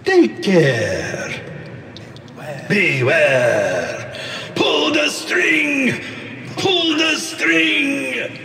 Take care. Beware. Pull the string. Pull the string.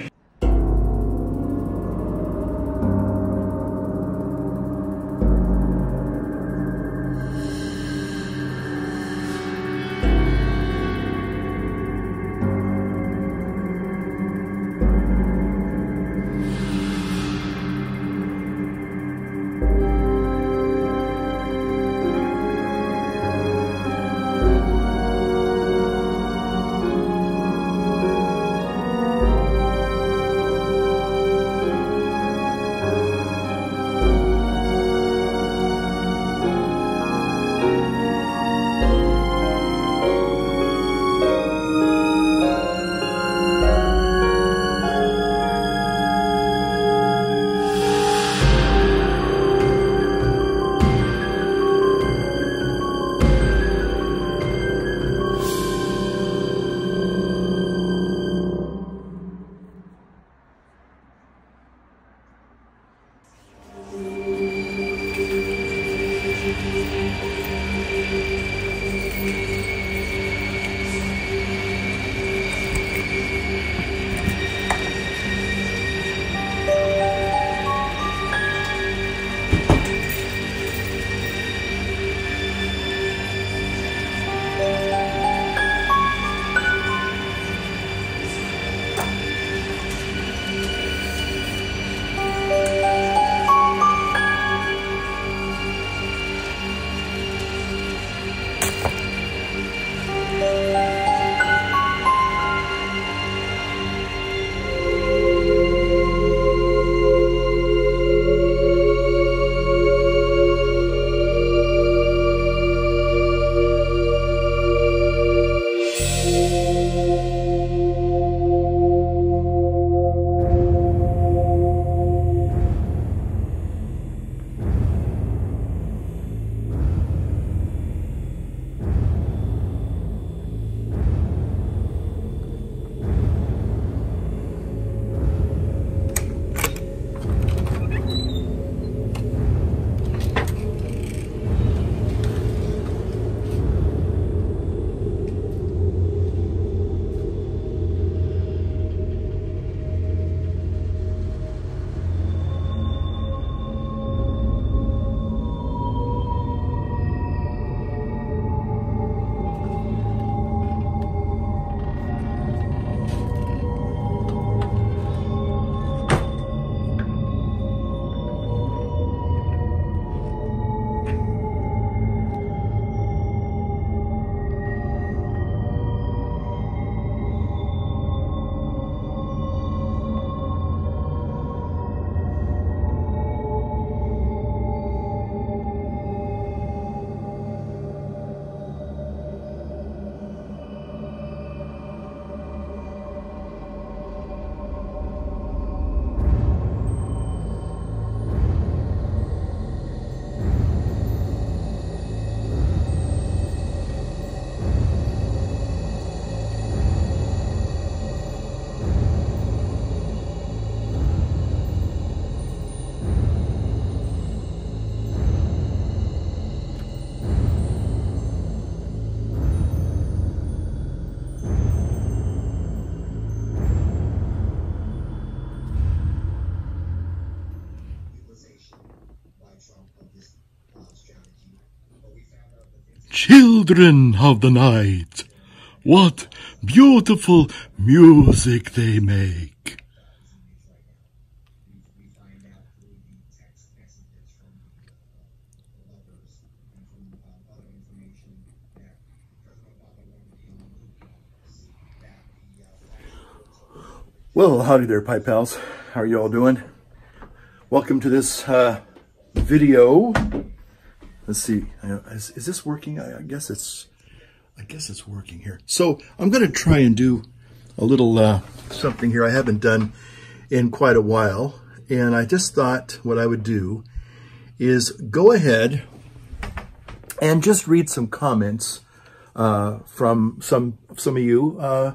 Children of the night, what beautiful music they make. Well, howdy there, Pipe Pals. How are you all doing? Welcome to this video. Let's see, is this working? I guess it's working here. So I'm going to try and do a little something here I haven't done in quite a while, and I just thought what I would do is go ahead and just read some comments from some of you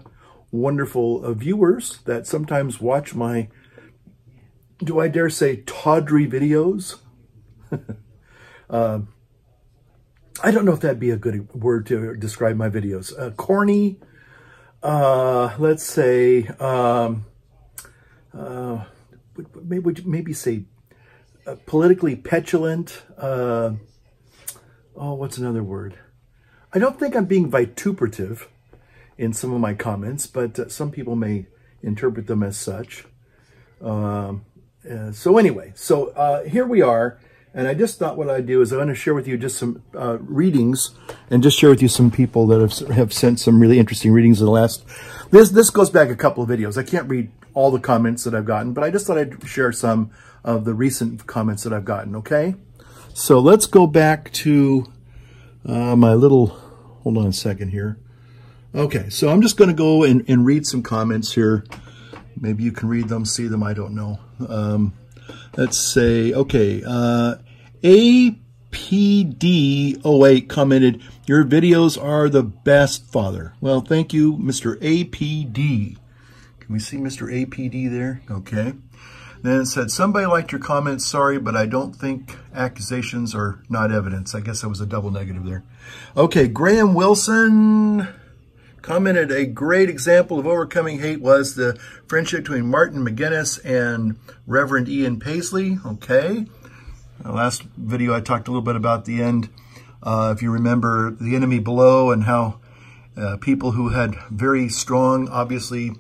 wonderful viewers that sometimes watch my, do I dare say, tawdry videos. I don't know if that'd be a good word to describe my videos. Corny, let's say, maybe say politically petulant. What's another word? I don't think I'm being vituperative in some of my comments, but some people may interpret them as such. So anyway, here we are. And I just thought what I'd do is I'm going to share with you just some readings and just share with you some people that have sent some really interesting readings in the last... This goes back a couple of videos. I can't read all the comments that I've gotten, but I just thought I'd share some of the recent comments that I've gotten, okay? So let's go back to my little... Hold on a second here. Okay, so I'm just going to go and read some comments here. Maybe you can read them, see them, I don't know. Let's say, okay, APD08 commented, your videos are the best, Father. Well, thank you, Mr. APD. Can we see Mr. APD there? Okay. Then it said, somebody liked your comments, sorry, but I don't think accusations are not evidence. I guess that was a double negative there. Okay, Graham Wilson commented, a great example of overcoming hate was the friendship between Martin McGuinness and Reverend Ian Paisley. Okay. Last video I talked a little bit about the end. If you remember The Enemy Below and how people who had very strong, obviously,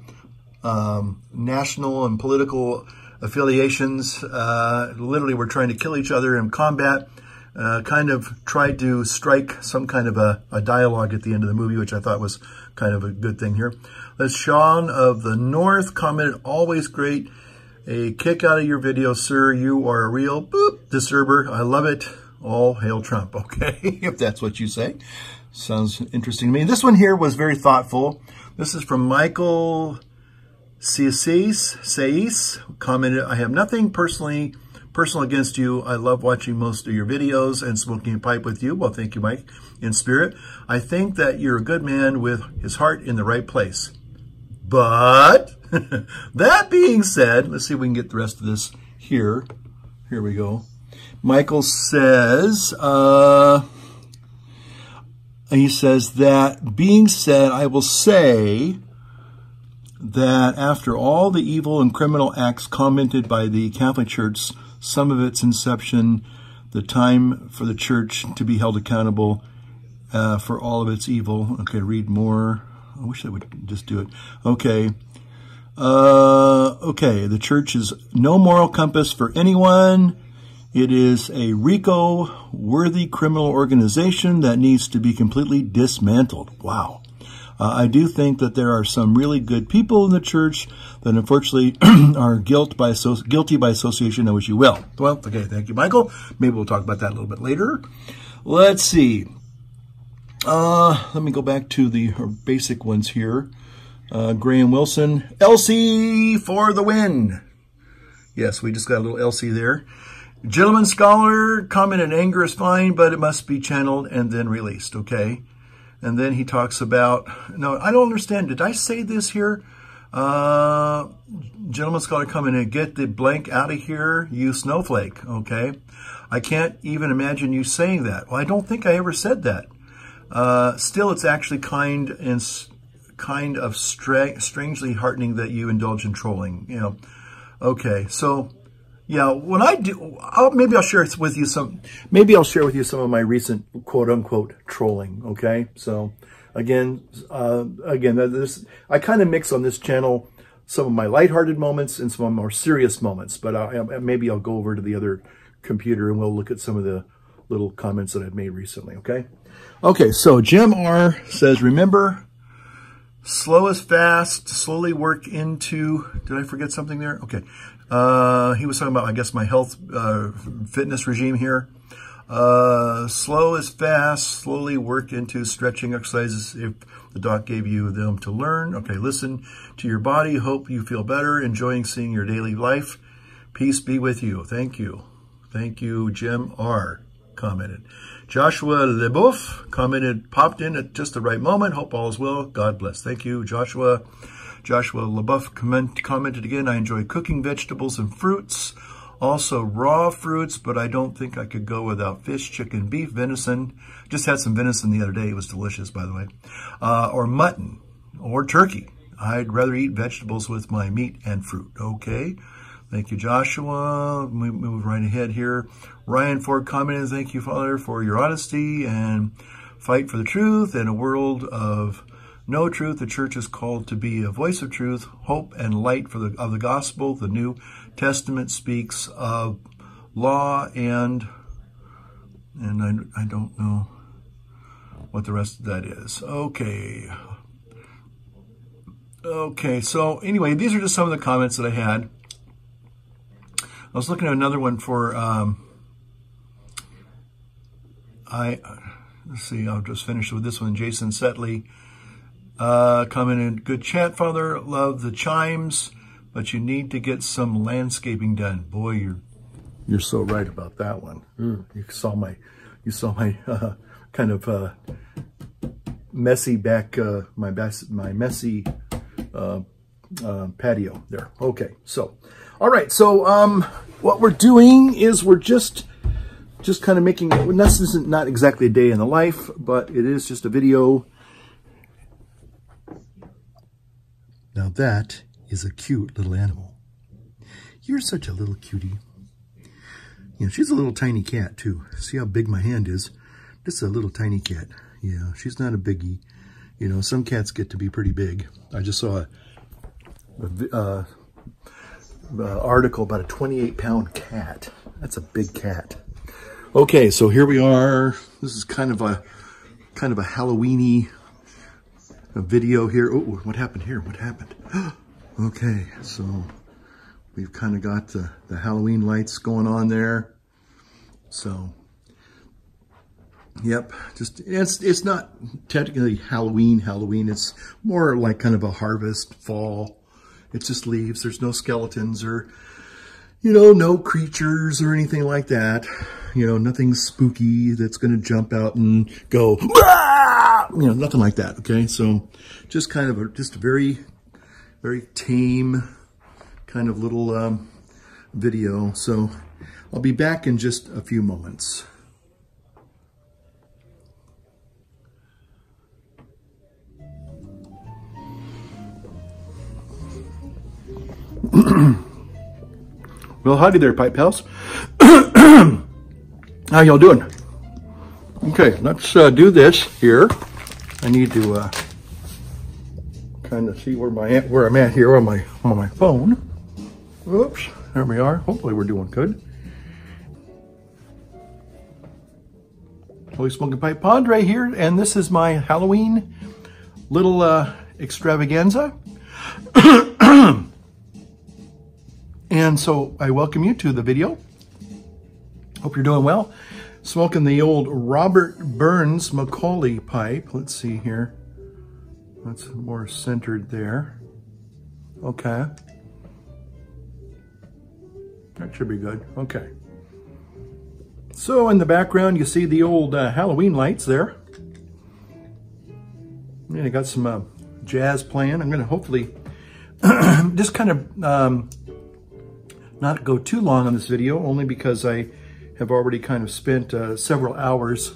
national and political affiliations literally were trying to kill each other in combat. Kind of tried to strike some kind of a dialogue at the end of the movie, which I thought was kind of a good thing here. Let's Sean of the North commented, always great. A kick out of your video, sir. You are a real disturber. I love it. All hail Trump. Okay, if that's what you say. Sounds interesting to me. This one here was very thoughtful. This is from Michael Sais commented, I have nothing personal against you. I love watching most of your videos and smoking a pipe with you. Well, thank you, Mike. In spirit, I think that you're a good man with his heart in the right place. But that being said, let's see if we can get the rest of this here. Here we go. Michael says, he says, that being said, I will say that after all the evil and criminal acts commented by the Catholic Church, some of its inception, the time for the church to be held accountable for all of its evil. Okay, read more. I wish I would just do it. Okay. Okay, the church is no moral compass for anyone. It is a RICO-worthy criminal organization that needs to be completely dismantled. Wow. I do think that there are some really good people in the church that unfortunately are guilty by association. I wish you well. Well, okay, thank you, Michael. Maybe we'll talk about that a little bit later. Let's see. Let me go back to the basic ones here. Graham Wilson, LC for the win. Yes, we just got a little LC there. Gentleman Scholar commented, anger is fine, but it must be channeled and then released, okay? And then he talks about, no, I don't understand. Did I say this here? Gentleman Scholar coming in, get the blank out of here, you snowflake, okay? I can't even imagine you saying that. Well, I don't think I ever said that. Still, it's actually kind of strangely heartening that you indulge in trolling, you know. Okay, so yeah, when I do, maybe I'll share with you some of my recent quote unquote trolling. Okay, so again, I kind of mix on this channel some of my lighthearted moments and some of my more serious moments. But maybe I'll go over to the other computer and we'll look at some of the little comments that I've made recently. Okay. Okay. So Jim R says, remember, slow is fast, slowly work into, did I forget something there? Okay. He was talking about, I guess, my health, fitness regime here. Slow is fast, slowly work into stretching exercises if the doc gave you them to learn. Okay, listen to your body. Hope you feel better, enjoying seeing your daily life. Peace be with you. Thank you. Thank you, Jim R. commented. Joshua Leboeuf commented, popped in at just the right moment. Hope all is well. God bless. Thank you, Joshua. Joshua Leboeuf commented again, I enjoy cooking vegetables and fruits Also raw fruits, but I don't think I could go without fish, chicken, beef, venison. Just had some venison the other day. It was delicious, by the way. Or mutton or turkey. I'd rather eat vegetables with my meat and fruit. Okay. Thank you, Joshua. We move right ahead here. Ryan Ford commented, thank you, Father, for your honesty and fight for the truth. In a world of no truth, the church is called to be a voice of truth, hope, and light of the gospel. The New Testament speaks of law and I don't know what the rest of that is. Okay. Okay, so anyway, these are just some of the comments that I had. I was looking at another one for, let's see, I'll just finish with this one. Jason Setley commented, good chat, Father, love the chimes, but you need to get some landscaping done. Boy, you're so right about that one. You saw my kind of messy back, my messy patio there. Okay, so, all right, so what we're doing is we're just kind of making it, this isn't not exactly a day in the life, but it is just a video. Now that is a cute little animal. You're such a little cutie. You know, she's a little tiny cat too. See how big my hand is? This is a little tiny cat. Yeah, she's not a biggie. You know, some cats get to be pretty big. I just saw a article about a 28-pound cat. That's a big cat. Okay, so here we are. This is kind of a Halloween-y video here. Oh, what happened here? What happened? Okay, so we've kind of got the Halloween lights going on there. So, yep, just it's not technically Halloween. It's more like kind of a harvest, fall. It's just leaves. There's no skeletons or, you know, no creatures or anything like that. You know, nothing spooky that's going to jump out and go, ah! You know, nothing like that. Okay, so just kind of just a very, very tame kind of little video. So I'll be back in just a few moments. Well, howdy there, Pipe Pals. How y'all doing? Okay, let's do this here. I need to kind of see where I'm at here on my phone. Oops, there we are. Hopefully we're doing good. Holy Smoking Pipe Padre here, and this is my Halloween little extravaganza. And so I welcome you to the video. Hope you're doing well. Smoking the old Robert Burns Macaulay pipe. Let's see here. That's more centered there. Okay. That should be good. Okay. So in the background, you see the old Halloween lights there. And I got some jazz playing. I'm going to hopefully just kind of not go too long on this video, only because I have already kind of spent several hours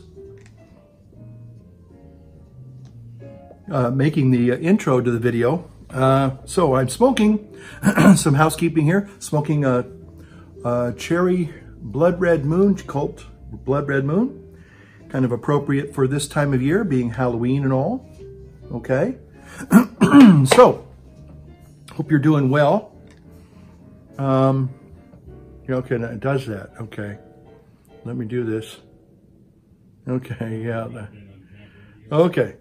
making the intro to the video. So I'm smoking some housekeeping here, smoking a cherry blood red moon, called blood red moon, kind of appropriate for this time of year, being Halloween and all. Okay, so hope you're doing well. Okay, it does that. Okay, let me do this. Okay, yeah. Okay.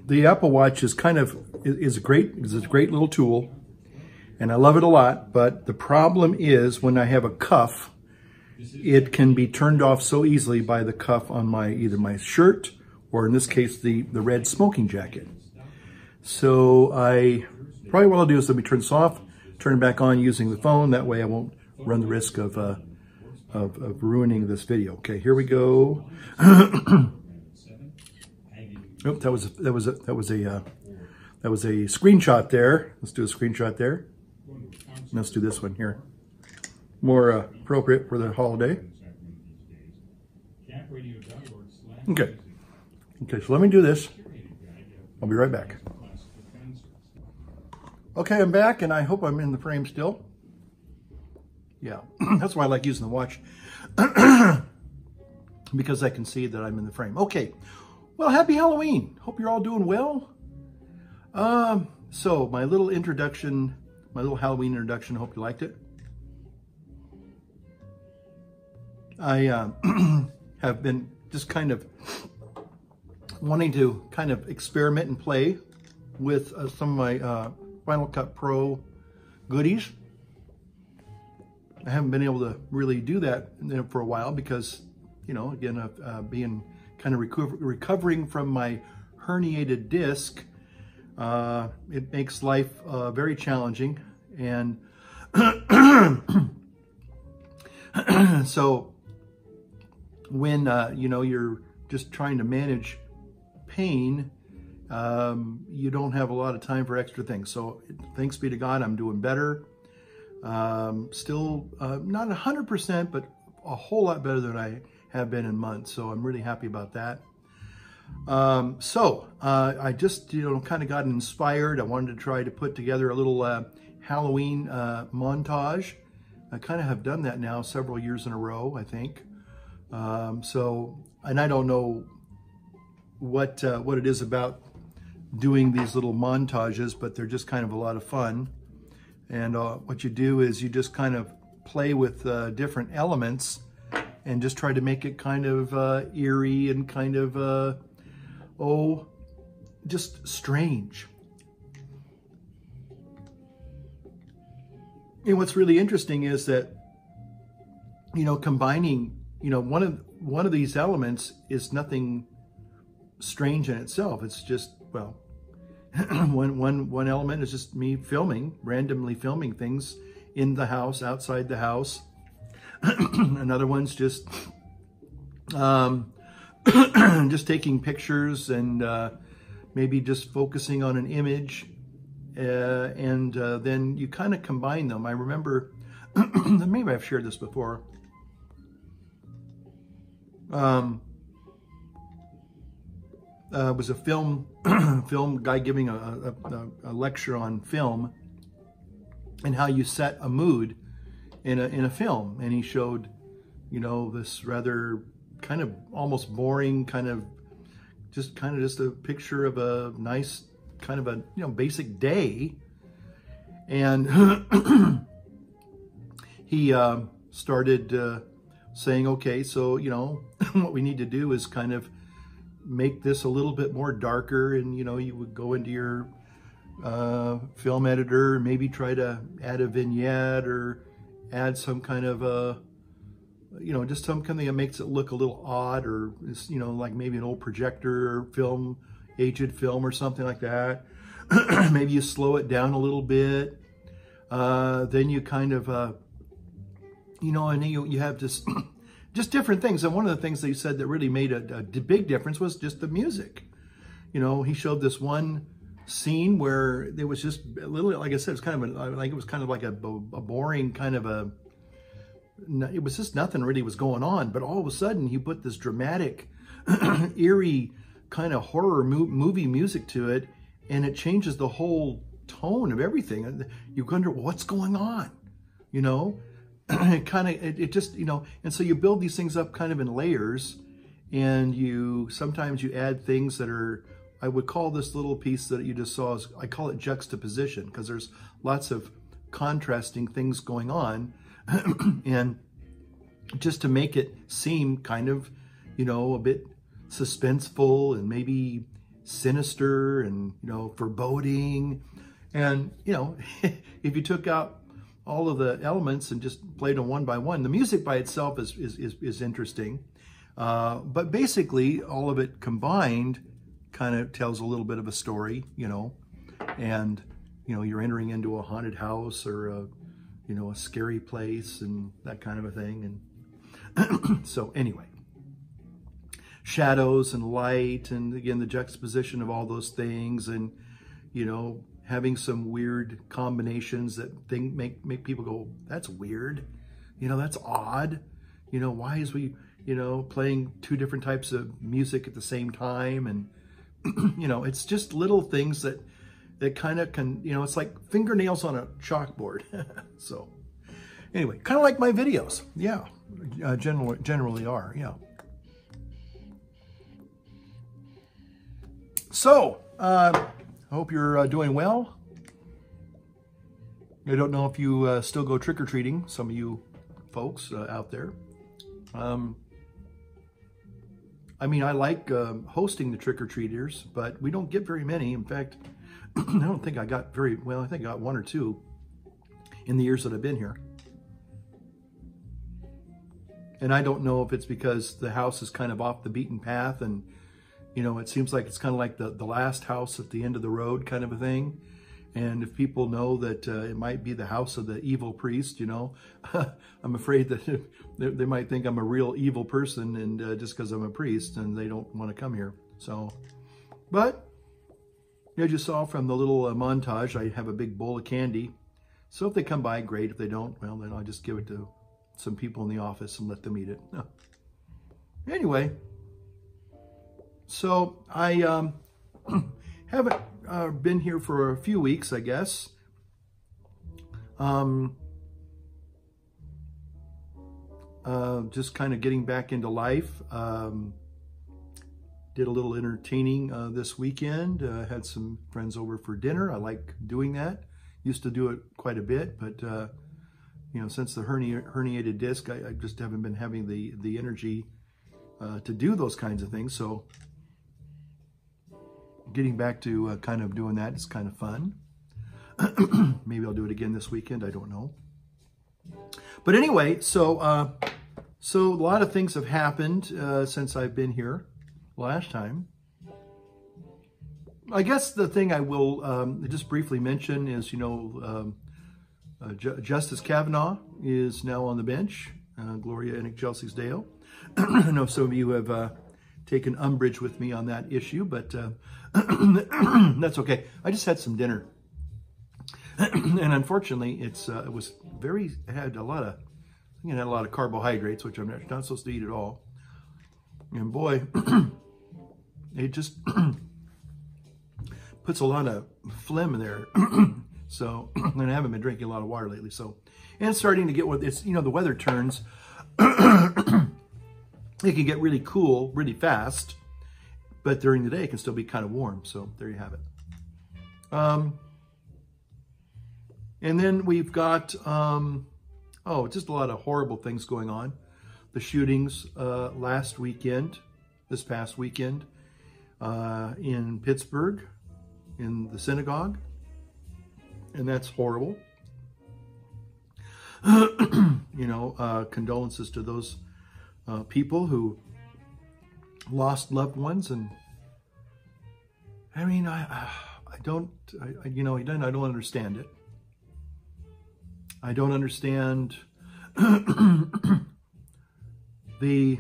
The Apple Watch is is a great little tool, and I love it a lot. But the problem is when I have a cuff, it can be turned off so easily by the cuff on either my shirt or in this case the red smoking jacket. So probably what I'll do is let me turn this off, turn it back on using the phone. That way I won't run the risk of ruining this video. Okay, here we go. Oh, that was a screenshot there. Let's do a screenshot there. Let's do this one here. More appropriate for the holiday. Okay. Okay, so let me do this. I'll be right back. Okay, I'm back, and I hope I'm in the frame still. Yeah, that's why I like using the watch. Because I can see that I'm in the frame. Okay, well, happy Halloween. Hope you're all doing well. So my little introduction, my little Halloween introduction, hope you liked it. I have been just kind of wanting to kind of experiment and play with some of my Final Cut Pro goodies. I haven't been able to really do that for a while because, you know, again, being kind of recovering from my herniated disc, it makes life very challenging. And so when, you know, you're just trying to manage pain, you don't have a lot of time for extra things. So thanks be to God, I'm doing better. Still not 100%, but a whole lot better than I have been in months. So I'm really happy about that. I just, you know, kind of got inspired. I wanted to try to put together a little Halloween montage. I kind of have done that now several years in a row, I think. And I don't know what it is about doing these little montages, but they're just kind of a lot of fun. And what you do is you just kind of play with different elements and just try to make it kind of eerie and kind of, just strange. And what's really interesting is that, you know, combining, you know, one of these elements is nothing strange in itself. It's just, well, one element is just me randomly filming things in the house, outside the house. Another one's just just taking pictures and maybe just focusing on an image, and then you kind of combine them. I remember, maybe I've shared this before. Was a film guy giving a lecture on film and how you set a mood in a film, and he showed, you know, this rather kind of almost boring kind of just a picture of a nice kind of a, you know, basic day, and he started saying, okay, so, you know, what we need to do is kind of make this a little bit more darker, and, you know, you would go into your film editor, maybe try to add a vignette or add some kind of a, you know, just something that makes it look a little odd, or, you know, like maybe an old projector film, aged film or something like that. Maybe you slow it down a little bit. Then you kind of, you know, and you have just just different things. And one of the things that he said that really made a big difference was just the music. You know, he showed this one scene where there was just a little, like I said, it's kind of like it was kind of like a boring kind of it was just nothing really was going on. But all of a sudden he put this dramatic, eerie kind of horror movie music to it, and it changes the whole tone of everything. And you wonder, what's going on, you know? It just, you know, and so you build these things up kind of in layers, and sometimes you add things that are, I would call this little piece that you just saw, I call it juxtaposition, because there's lots of contrasting things going on, and just to make it seem kind of, you know, a bit suspenseful and maybe sinister and, you know, foreboding. And, you know, if you took out all of the elements and just played them one by one, the music by itself is interesting. But basically all of it combined kind of tells a little bit of a story, you know, and, you know, you're entering into a haunted house or a, you know, a scary place and that kind of a thing. And so anyway, shadows and light, and again, the juxtaposition of all those things, and, you know, having some weird combinations that make people go, that's weird. You know, that's odd. You know, why is we, you know, playing two different types of music at the same time? And, you know, it's just little things that kind of can, you know, it's like fingernails on a chalkboard. So anyway, kind of like my videos. Yeah, generally are, yeah. So, I hope you're doing well. I don't know if you still go trick-or-treating, some of you folks out there. I mean, I like hosting the trick-or-treaters, but we don't get very many. In fact, I don't think I got very, well, I think I got one or two in the years that I've been here. And I don't know if it's because the house is kind of off the beaten path and, you know, it seems like it's kind of like the last house at the end of the road kind of a thing. And if people know that it might be the house of the evil priest, you know, I'm afraid that they might think I'm a real evil person and just because I'm a priest and they don't want to come here. So, but as you saw from the little montage, I have a big bowl of candy. So if they come by, great. If they don't, well, then I'll just give it to some people in the office and let them eat it. Anyway, so I haven't been here for a few weeks, I guess. Just kind of getting back into life. Did a little entertaining this weekend. Had some friends over for dinner. I like doing that. Used to do it quite a bit, but you know, since the herniated disc, I just haven't been having the energy to do those kinds of things. So getting back to kind of doing that is kind of fun. Maybe I'll do it again this weekend. I don't know. But anyway, so a lot of things have happened since I've been here last time. I guess the thing I will just briefly mention is, you know, Justice Kavanaugh is now on the bench. Gloria and Chelsea's Dale. I know some of you have taken umbrage with me on that issue, but that's okay. I just had some dinner. And unfortunately, it had a lot of carbohydrates, which I'm not supposed to eat at all. And boy, it just puts a lot of phlegm in there. So, and I haven't been drinking a lot of water lately. So, and it's starting to get what it's, you know, the weather turns. It can get really cool really fast, but during the day it can still be kind of warm. So there you have it. And then we've got, just a lot of horrible things going on. The shootings this past weekend, in Pittsburgh, in the synagogue. And that's horrible. You know, condolences to those people who lost loved ones. And I mean, I don't understand it. I don't understand the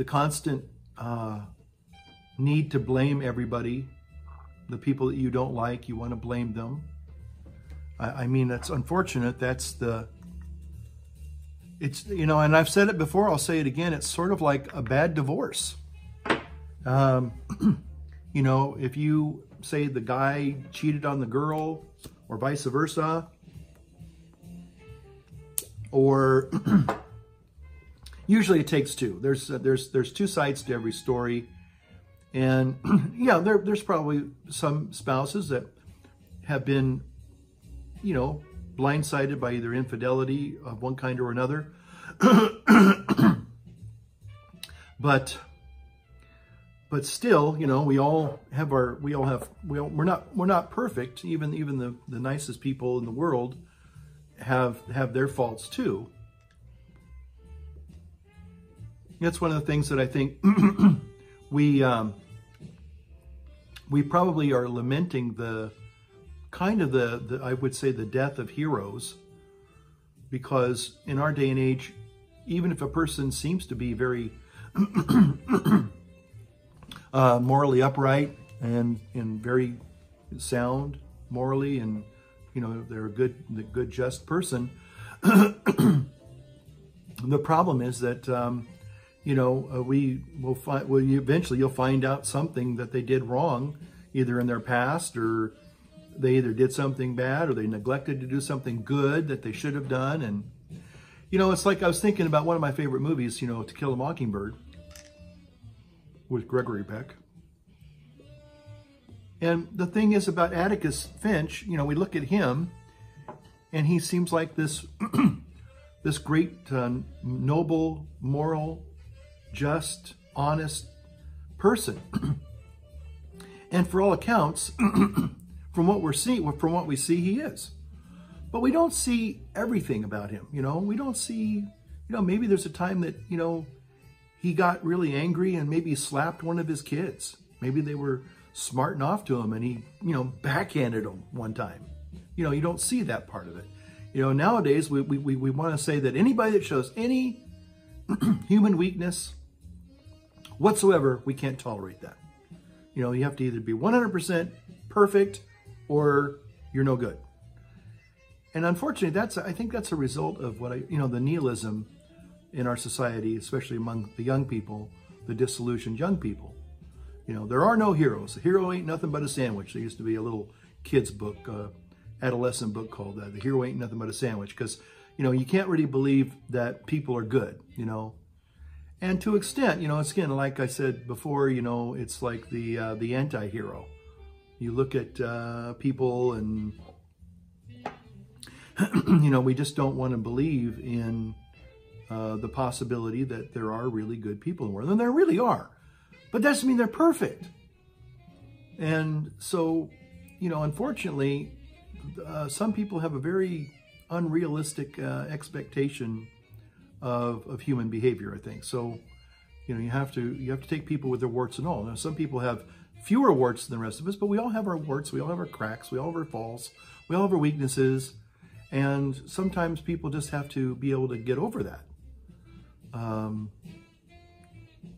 constant need to blame everybody. The people that you don't like, you want to blame them. I mean, that's unfortunate. It's, you know, and I've said it before, I'll say it again. It's sort of like a bad divorce. You know, if you say the guy cheated on the girl or vice versa, or usually it takes two. There's two sides to every story. And yeah, there's probably some spouses that have been, you know, blindsided by either infidelity of one kind or another. But still, you know, we're not perfect. Even the nicest people in the world have their faults too. That's one of the things that I think we probably are lamenting the I would say the death of heroes, because in our day and age, even if a person seems to be very morally upright and very sound morally, and they're a good, just person. The problem is that eventually you'll find out something that they did wrong, either in their past, or they either did something bad, or they neglected to do something good that they should have done. And it's like I was thinking about one of my favorite movies, To Kill a Mockingbird, with Gregory Peck. And the thing is about Atticus Finch, we look at him, and he seems like this this great, noble, moral, just, honest person. And for all accounts, from what we see, he is. But we don't see everything about him. We don't see, maybe there's a time that, he got really angry and maybe slapped one of his kids. Maybe they were smarting off to him and he, backhanded him one time. You don't see that part of it. Nowadays we want to say that anybody that shows any human weakness whatsoever, we can't tolerate that. You have to either be 100% perfect or you're no good. And unfortunately, I think that's a result of the nihilism in our society, especially among the young people, the disillusioned young people. There are no heroes. A hero ain't nothing but a sandwich. There used to be a little kid's book, adolescent book called The Hero Ain't Nothing But a Sandwich, because, you can't really believe that people are good, And to an extent, it's again, like I said before, it's like the anti-hero. You look at people and, we just don't want to believe in the possibility that there are really good people in the world. And there really are. But that doesn't mean they're perfect. And so, unfortunately, some people have a very unrealistic expectation of human behavior, I think. So, you have to take people with their warts and all. Now, some people have fewer warts than the rest of us, but we all have our warts, we all have our cracks, we all have our faults, we all have our weaknesses, and sometimes people just have to be able to get over that.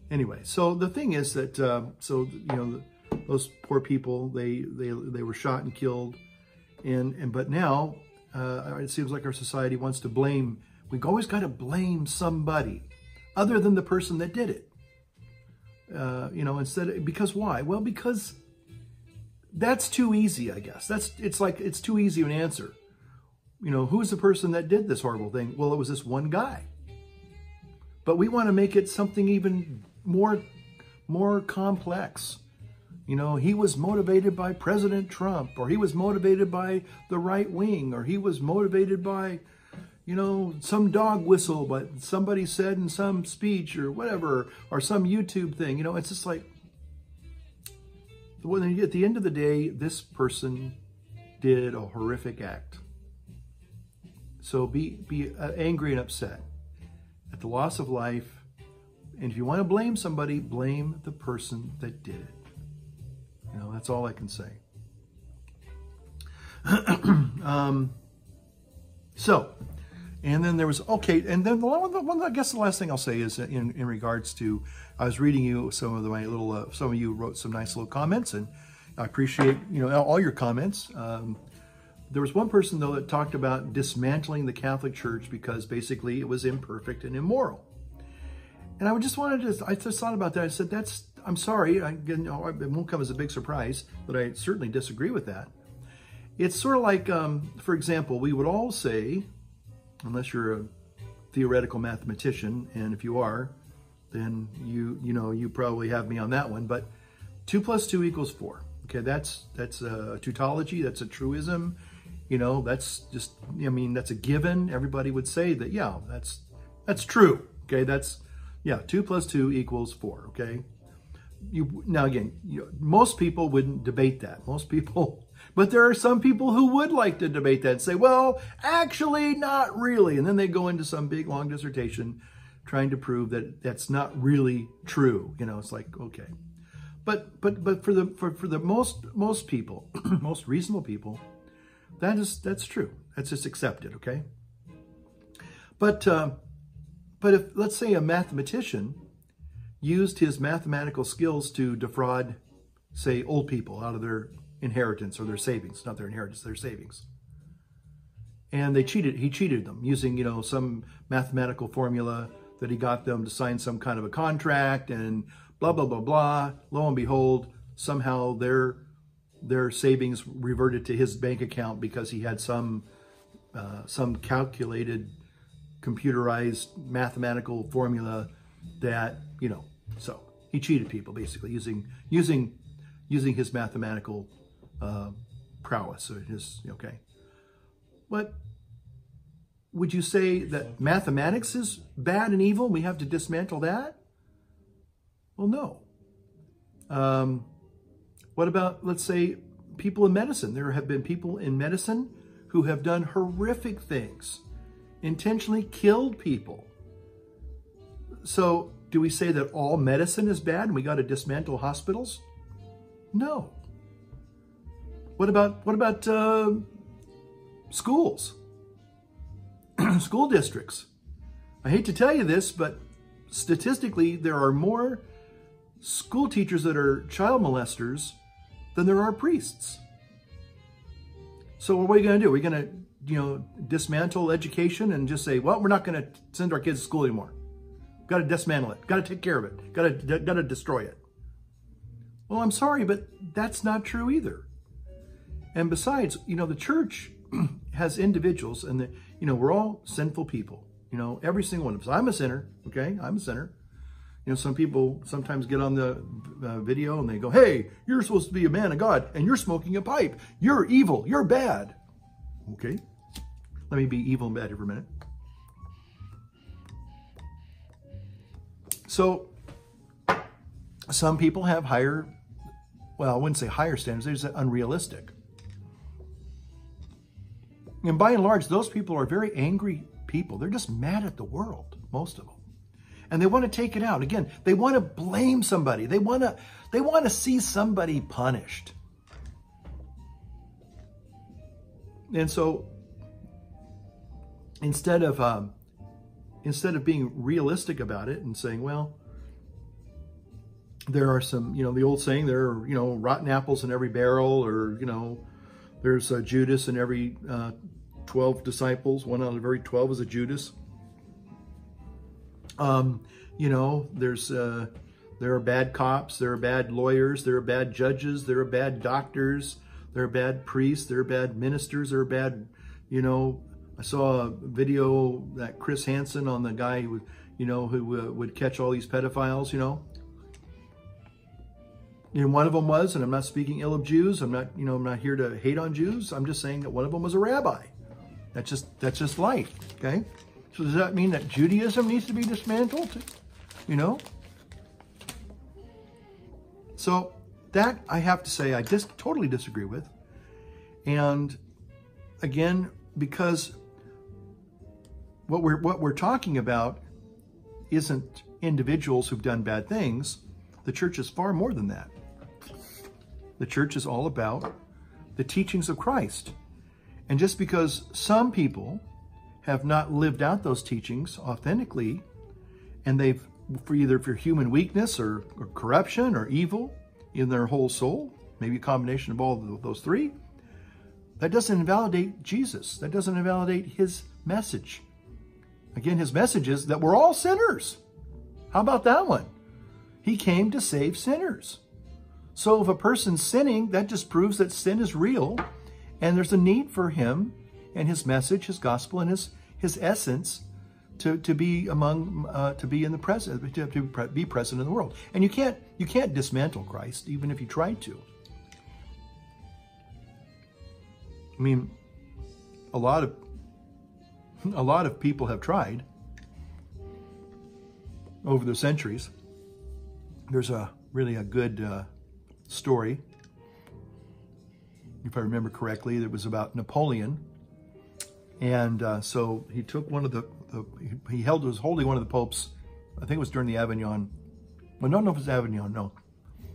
Anyway, so the thing is that those poor people, they were shot and killed, but now it seems like our society wants to blame. We've always got to blame somebody other than the person that did it. Because why? Well, because that's too easy, I guess. It's too easy an answer. Who's the person that did this horrible thing? Well, it was this one guy. But we want to make it something even more complex. He was motivated by President Trump, or he was motivated by the right wing, or he was motivated by, some dog whistle, but somebody said in some speech or whatever, or some YouTube thing. It's just like, at the end of the day, this person did a horrific act. So be angry and upset at the loss of life. And if you want to blame somebody, blame the person that did it. That's all I can say. And then there was, and then I guess the last thing I'll say is in regards to, I was reading you some of you wrote some nice little comments, and I appreciate, all your comments. There was one person, though, that talked about dismantling the Catholic Church because basically it was imperfect and immoral. And I just thought about that. I said, I'm sorry, it won't come as a big surprise, but I certainly disagree with that. It's sort of like, for example, we would all say, unless you're a theoretical mathematician, and if you are, then you probably have me on that one, but 2 + 2 = 4. Okay, that's a tautology, that's a truism, that's just, that's a given. Everybody would say that, yeah, that's true. Okay, 2 + 2 = 4. Okay, now again, most people wouldn't debate that. But there are some people who would like to debate that and say, well, actually, not really. And then they go into some big, long dissertation trying to prove that that's not really true. It's like, okay. But for the most people, most reasonable people, that's true. That's just accepted, okay? But if, let's say, a mathematician used his mathematical skills to defraud, say, old people out of their inheritance or their savings, not their inheritance, their savings. And he cheated them using, some mathematical formula that he got them to sign some kind of a contract and blah, blah, blah, blah. Lo and behold, somehow their savings reverted to his bank account because he had some calculated, computerized mathematical formula that, so he cheated people basically using his mathematical prowess or his, okay. But would you say that mathematics is bad and evil? We have to dismantle that? Well, no. What about, let's say, people in medicine? There have been people in medicine who have done horrific things, intentionally killed people. So do we say that all medicine is bad and we got to dismantle hospitals? No. What about schools? School districts. I hate to tell you this, but statistically, there are more school teachers that are child molesters than there are priests. So what are we going to do? Are we going to, dismantle education and just say, well, we're not going to send our kids to school anymore. Got to dismantle it. Got to take care of it. Got to destroy it. Well, I'm sorry, but that's not true either. And besides, the church has individuals, and we're all sinful people. Every single one of us. I'm a sinner. Okay, I'm a sinner. Some people sometimes get on the video and they go, "Hey, you're supposed to be a man of God, and you're smoking a pipe. You're evil. You're bad." Okay, let me be evil and bad here for a minute. So, some people have higher, well, I wouldn't say higher standards, they're just unrealistic. And by and large, those people are very angry people. They're just mad at the world, most of them. And they want to take it out. Again, they want to blame somebody. They want to see somebody punished. And so, instead of being realistic about it and saying, well, there are some, the old saying, there are, rotten apples in every barrel, or, there's a Judas in every 12 disciples. One out of every 12 is a Judas. There are bad cops, there are bad lawyers, there are bad judges, there are bad doctors, there are bad priests, there are bad ministers, there are bad, I saw a video that Chris Hansen on the guy who, who would catch all these pedophiles, And one of them was, and I'm not speaking ill of Jews, I'm not here to hate on Jews, I'm just saying that one of them was a rabbi. That's just life, okay? So does that mean that Judaism needs to be dismantled? So that, I have to say, I just totally disagree with. And again, because what we're talking about isn't individuals who've done bad things. The church is far more than that. The church is all about the teachings of Christ. And just because some people have not lived out those teachings authentically, and they've, for human weakness or corruption or evil in their whole soul, maybe a combination of all of those three, that doesn't invalidate Jesus. That doesn't invalidate his message. Again, his message is that we're all sinners. How about that one? He came to save sinners. So if a person's sinning, that just proves that sin is real, and there's a need for him and his message, his gospel, and his essence to be among, to be in the present, to be present in the world. And you can't dismantle Christ, even if you tried to. I mean, a lot of people have tried over the centuries. There's really a good story, if I remember correctly, that was about Napoleon. And so he took one of he was holding one of the popes, I think it was during the Avignon. Well, I don't know if it was Avignon, no.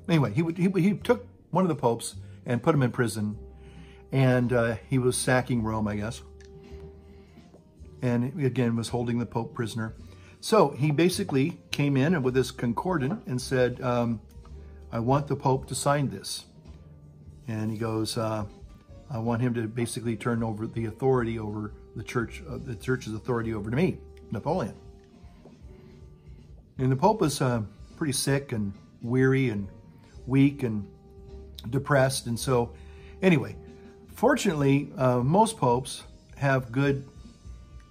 Anyway, he took one of the popes and put him in prison. And he was sacking Rome, I guess. And again, was holding the Pope prisoner. So he basically came in and with this concordant and said, I want the Pope to sign this. And he goes, I want him to basically turn over the authority over the church's authority over to me, Napoleon. And the Pope was pretty sick and weary and weak and depressed. And so anyway, fortunately, most popes have good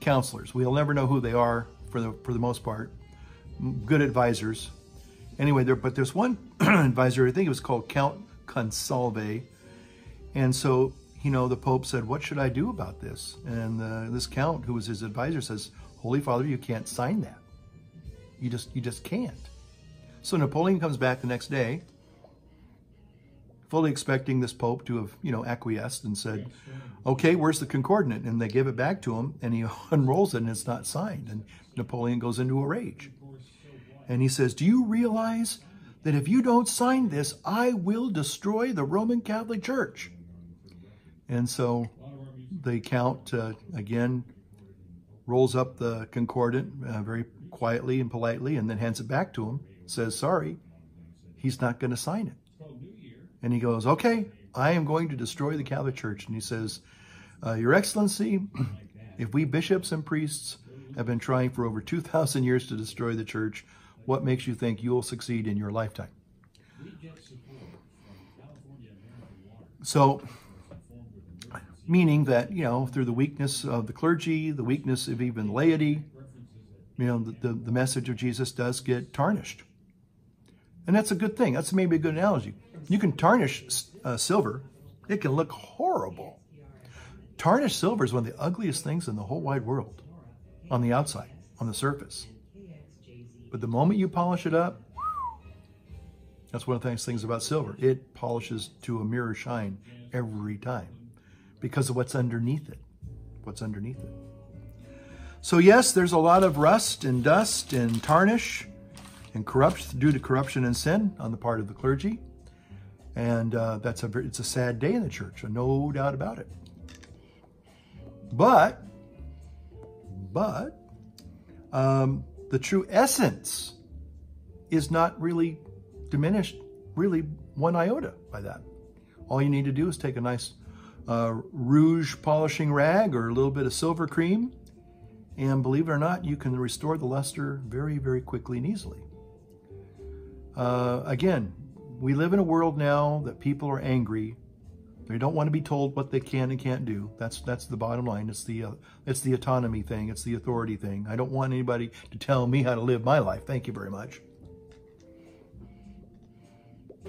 counselors. We'll never know who they are for the most part. Good advisors. Anyway, but there's one advisor, I think it was called Count Consalve. And so, the Pope said, what should I do about this? And this count, who was his advisor, says, Holy Father, you can't sign that. You just can't. So Napoleon comes back the next day, fully expecting this Pope to have, acquiesced and said, okay, where's the concordant? And they give it back to him, and he unrolls it, and it's not signed. And Napoleon goes into a rage. And he says, do you realize that if you don't sign this, I will destroy the Roman Catholic Church? And so the Count, again, rolls up the concordant very quietly and politely, and then hands it back to him, says, sorry, he's not going to sign it. And he goes, okay, I am going to destroy the Catholic Church. And he says, Your Excellency, if we bishops and priests have been trying for over 2,000 years to destroy the church, what makes you think you'll succeed in your lifetime? So, meaning that, through the weakness of the clergy, the weakness of even laity, the message of Jesus does get tarnished. And that's a good thing. That's maybe a good analogy. You can tarnish silver. It can look horrible. Tarnished silver is one of the ugliest things in the whole wide world on the outside, on the surface. But the moment you polish it up, that's one of the nice things about silver. It polishes to a mirror shine every time because of what's underneath it. What's underneath it. So yes, there's a lot of rust and dust and tarnish and corruption due to corruption and sin on the part of the clergy. And it's a sad day in the church, no doubt about it. But the true essence is not really diminished, really one iota by that. All you need to do is take a nice rouge polishing rag or a little bit of silver cream, and believe it or not, you can restore the luster very, very quickly and easily. Again, we live in a world now that people are angry. They don't want to be told what they can and can't do. That's the bottom line. It's the autonomy thing. It's the authority thing. I don't want anybody to tell me how to live my life. Thank you very much.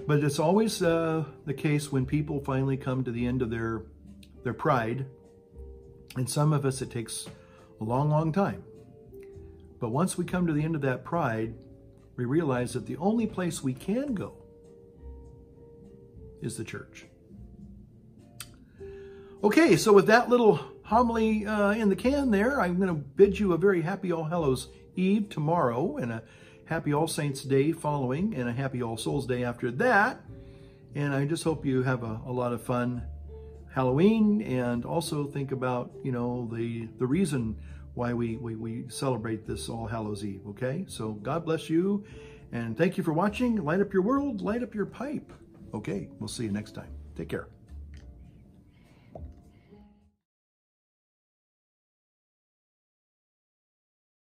But it's always the case when people finally come to the end of their pride. And some of us, it takes a long, long time. But once we come to the end of that pride, we realize that the only place we can go is the church. Okay, so with that little homily in the can there, I'm going to bid you a very happy All Hallows Eve tomorrow, and a happy All Saints Day following, and a happy All Souls Day after that. And I just hope you have a lot of fun Halloween, and also think about, the reason why we celebrate this All Hallows Eve, okay? So God bless you, and thank you for watching. Light up your world, light up your pipe. Okay, we'll see you next time. Take care.